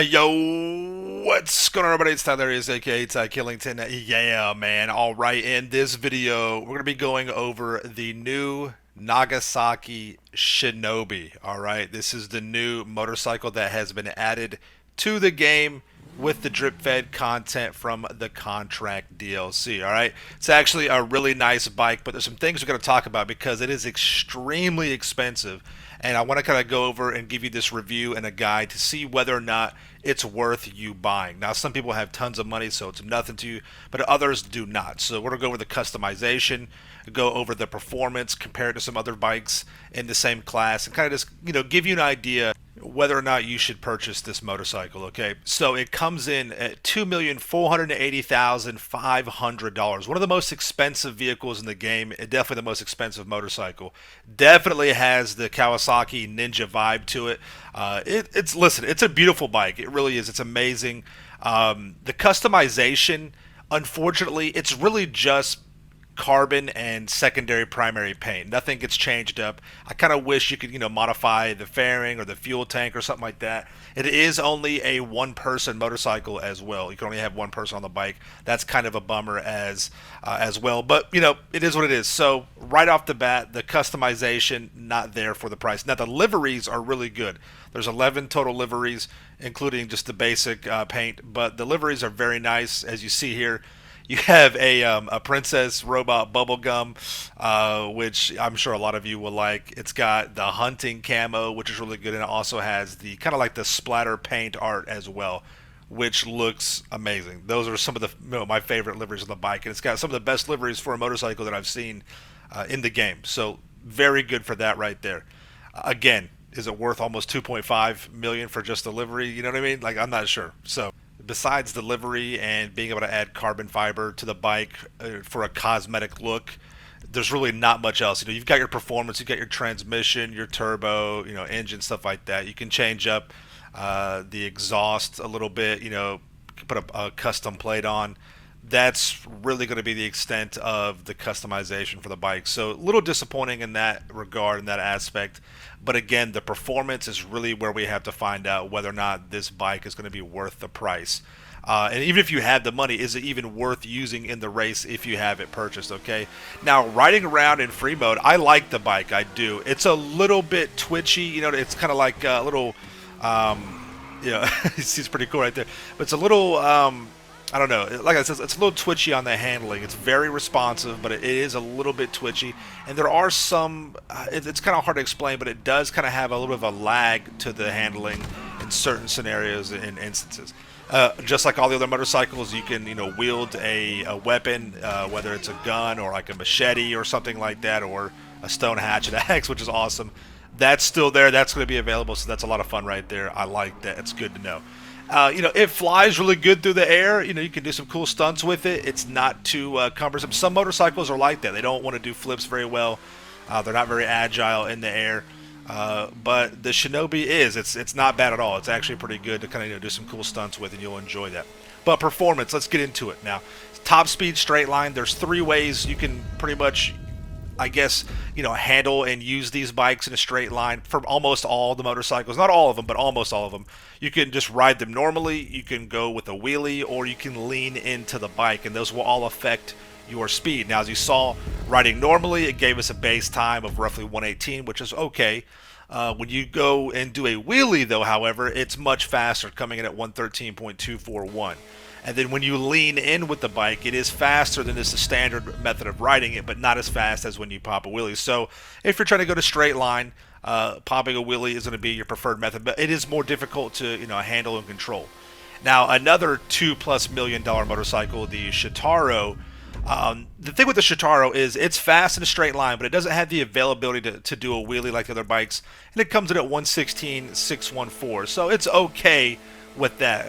Yo, what's going on, everybody? It's Tylarious, aka Ty Killington. Yeah, man. All right, in this video, we're going to be going over the new Nagasaki Shinobi. All right, this is the new motorcycle that has been added to the game with the drip fed content from the contract DLC. All right, it's actually a really nice bike, but there's some things we're going to talk about because it is extremely expensive, and I want to kind of go over and give you this review and a guide to see whether or not it's worth you buying. Now, some people have tons of money, so it's nothing to you, but others do not. So we're going to go over the customization, go over the performance, compare it to some other bikes in the same class, and kind of just, give you an idea whether or not you should purchase this motorcycle. Okay, so it comes in at $2,480,500. One of the most expensive vehicles in the game, definitely the most expensive motorcycle. Definitely has the Kawasaki Ninja vibe to it. Listen, it's a beautiful bike. It really is. It's amazing. The customization, unfortunately, it's really just carbon and secondary primary paint. Nothing gets changed up. I kind of wish you could, modify the fairing or the fuel tank or something like that. It is only a one-person motorcycle as well. You can only have one person on the bike. That's kind of a bummer as well. But it is what it is. So right off the bat, the customization not there for the price. Now the liveries are really good. There's 11 total liveries, including just the basic paint. But the liveries are very nice, as you see here. You have a Princess Robot Bubblegum, which I'm sure a lot of you will like. It's got the hunting camo, which is really good, and it also has the kind of like the splatter paint art as well, which looks amazing. Those are some of the my favorite liveries on the bike, and it's got some of the best liveries for a motorcycle that I've seen in the game. So very good for that right there. Again, is it worth almost 2.5 million for just the livery? You know what I mean? Like, I'm not sure. So besides the livery and being able to add carbon fiber to the bike for a cosmetic look, there's really not much else. You've got your performance, you've got your transmission, your turbo, engine, stuff like that. You can change up the exhaust a little bit, put a custom plate on. That's really going to be the extent of the customization for the bike. So a little disappointing in that regard, in that aspect. But again, the performance is really where we have to find out whether or not this bike is going to be worth the price. And even if you have the money, is it even worth using in the race if you have it purchased? Okay. Now, riding around in free mode, I like the bike. I do. It's a little bit twitchy. It's kind of like a little, it's pretty cool right there. But it's a little, I don't know. Like I said, it's a little twitchy on the handling. It's very responsive, but it is a little bit twitchy. And there are some, it's kind of hard to explain, but it does kind of have a little bit of a lag to the handling in certain scenarios and instances. Just like all the other motorcycles, you can, wield a weapon, whether it's a gun or like a machete or something like that, or a stone hatchet axe, which is awesome. That's still there. That's going to be available, so that's a lot of fun right there. I like that. It's good to know. It flies really good through the air. You can do some cool stunts with it. It's not too cumbersome. Some motorcycles are like that. They don't want to do flips very well. They're not very agile in the air. But the Shinobi is. It's not bad at all. It's actually pretty good to kind of do some cool stunts with, and you'll enjoy that. But performance, let's get into it now. Top speed straight line. There's 3 ways you can pretty much, I guess, handle and use these bikes in a straight line for almost all the motorcycles. Not all of them, but almost all of them. You can just ride them normally, you can go with a wheelie, or you can lean into the bike, and those will all affect your speed. Now, as you saw, riding normally, it gave us a base time of roughly 118, which is okay. When you go and do a wheelie, though, however, it's much faster, coming in at 113.241. And then when you lean in with the bike, it is faster than this standard method of riding it, but not as fast as when you pop a wheelie. So if you're trying to go to straight line, popping a wheelie is going to be your preferred method, but it is more difficult to handle and control. Now, another $2+ million motorcycle, the Shitaro. The thing with the Shitaro is it's fast in a straight line, but it doesn't have the availability to do a wheelie like the other bikes, and it comes in at 116.614. So it's okay with that,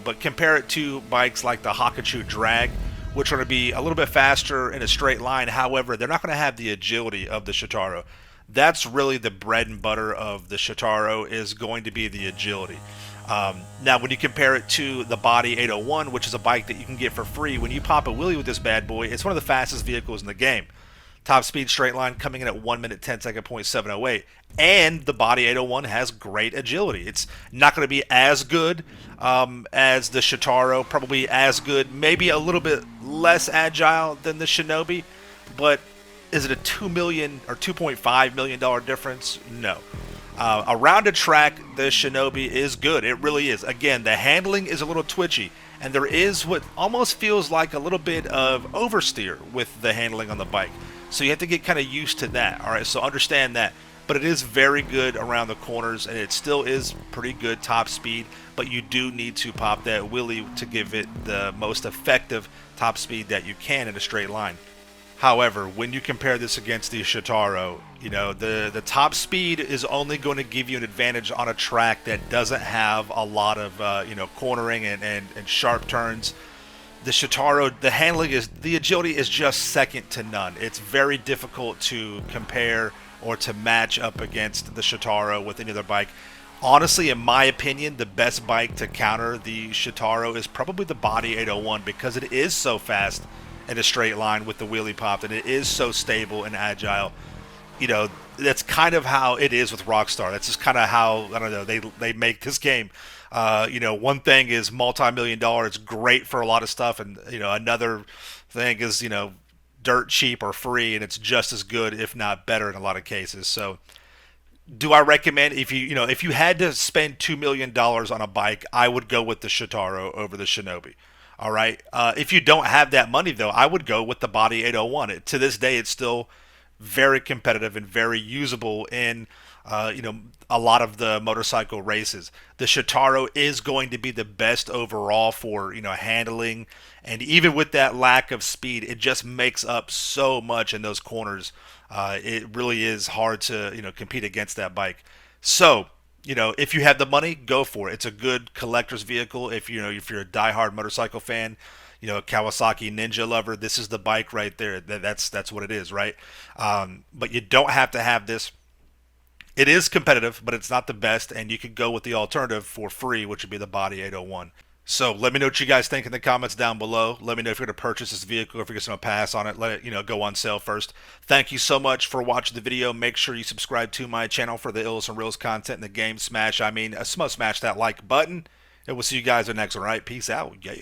but compare it to bikes like the Hakuchu Drag, which are going to be a little bit faster in a straight line. However, they're not going to have the agility of the Shitaro. That's really the bread and butter of the Shitaro, is going to be the agility. Now, when you compare it to the Body 801, which is a bike that you can get for free, when you pop a wheelie with this bad boy, it's one of the fastest vehicles in the game. Top speed straight line coming in at 1 minute 10 second point 708. And the body 801 has great agility. It's not going to be as good as the Shotaro, probably as good, maybe a little bit less agile than the Shinobi, but is it a $2 million or $2.5 million difference? No. Around a track, the Shinobi is good. It really is. Again, the handling is a little twitchy, and there is what almost feels like a little bit of oversteer with the handling on the bike. So you have to get kind of used to that. All right, so understand that. But it is very good around the corners, and it still is pretty good top speed. But you do need to pop that wheelie to give it the most effective top speed that you can in a straight line. However, when you compare this against the Shotaro, the top speed is only going to give you an advantage on a track that doesn't have a lot of cornering and sharp turns. The Shotaro, the agility is just second to none. It's very difficult to compare or to match up against the Shotaro with any other bike. Honestly, in my opinion, the best bike to counter the Shotaro is probably the Body 801 because it is so fast in a straight line with the wheelie pop, and it is so stable and agile. That's kind of how it is with Rockstar. That's just kind of how, I don't know, they make this game. One thing is multi-million dollar. It's great for a lot of stuff, and another thing is dirt cheap or free, and it's just as good, if not better, in a lot of cases. So, do I recommend if you had to spend $2 million on a bike, I would go with the Shotaro over the Shinobi. All right. If you don't have that money, though, I would go with the Body 801. To this day, it's still very competitive and very usable in a lot of the motorcycle races. The Shotaro is going to be the best overall for handling, and even with that lack of speed, it just makes up so much in those corners. It really is hard to compete against that bike. So if you have the money, go for it. It's a good collector's vehicle. If you're a diehard motorcycle fan, Kawasaki Ninja lover, this is the bike right there. That's what it is, right? But you don't have to have this. It is competitive, but it's not the best, and you could go with the alternative for free, which would be the Body 801. So let me know what you guys think in the comments down below. Let me know if you're going to purchase this vehicle, if you're just going to pass on it. Let it go on sale first. Thank you so much for watching the video. Make sure you subscribe to my channel for the Ills and Reels content in the game. Smash that like button, and we'll see you guys in the next one. All right, peace out. Yeah.